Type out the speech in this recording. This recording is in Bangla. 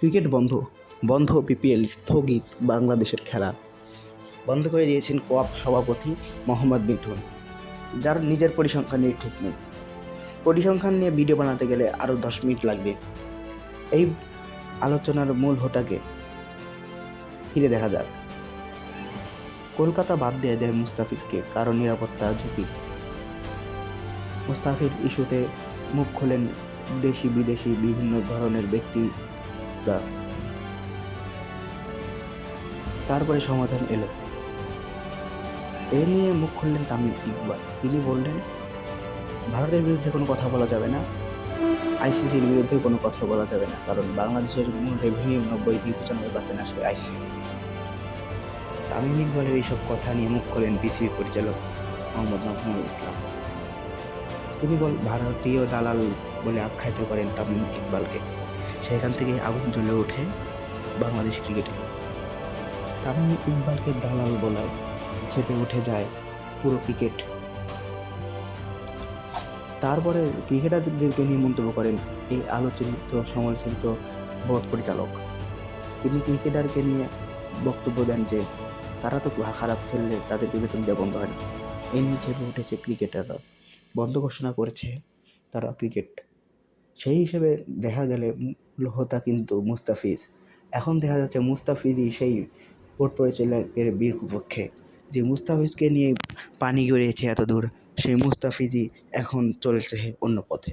ক্রিকেট বন্ধ বন্ধ পিপিএল স্থগিত বাংলাদেশের খেলা বন্ধ করে দিয়েছেন কোয়াপ সভাপতি মোহাম্মদ মিঠুন, যার নিজের পরিসংখ্যানের ঠিক নেই। পরিসংখ্যান নিয়ে ভিডিও বানাতে গেলে আরও 10 মিনিট লাগবে। এই আলোচনার মূল হোতাকে ফিরে দেখা যাক। কলকাতা বাদ দিয়ে দেয় মুস্তাফিজকে, কারণ নিরাপত্তা ঝুঁকি। মুস্তাফিজ ইস্যুতে মুখ খোলেন দেশি বিদেশি বিভিন্ন ধরনের ব্যক্তিরা। তারপরে সমাধান এলো। এ নিয়ে মুখ খুললেন তামিম ইকবাল। তিনি বললেন, ভারতের বিরুদ্ধে কোনো কথা বলা যাবে না, আইসিসির বিরুদ্ধে কোনো কথা বলা যাবে না, কারণ বাংলাদেশের মূল রেভিনিউ 90-95% আসে আইসিসি থেকে। তামিম ইকবালের এইসব কথা নিয়ে মুখ খোলেন বিসিবি পরিচালক মোহাম্মদ নজরুল ইসলাম। তিনি ভারতীয় দালাল বলে আখ্যায়িত করেন তামিম ইকবালকে। সেখান থেকে আগুন জ্বলে ওঠে বাংলাদেশ ক্রিকেটে। তামিম ইকবালকে দালাল বলায় খেপে উঠে যায় পুরো ক্রিকেট। তারপরে ক্রিকেটারদেরকে নিয়ে মন্তব্য করেন এই আলোচিত সমালোচিত বোর্ড পরিচালক। তিনি ক্রিকেটারকে নিয়ে বক্তব্য দেন যে তারা তো খারাপ খেললে তাদেরকে বেতন দেওয়া বন্ধ হয় না। এই নিয়ে খেপে উঠেছে ক্রিকেটাররা, বন্ধ ঘোষণা করেছে তারা ক্রিকেট। সেই হিসেবে দেখা গেলে মূল হোতা কিন্তু মুস্তাফিজ। এখন দেখা যাচ্ছে মুস্তাফিজই সেই বোর্ড পরিচালকের বিপক্ষে। যে মুস্তাফিজকে নিয়ে পানি গড়িয়েছে এত দূর, সেই মুস্তাফিজই এখন চলেছে অন্য পথে।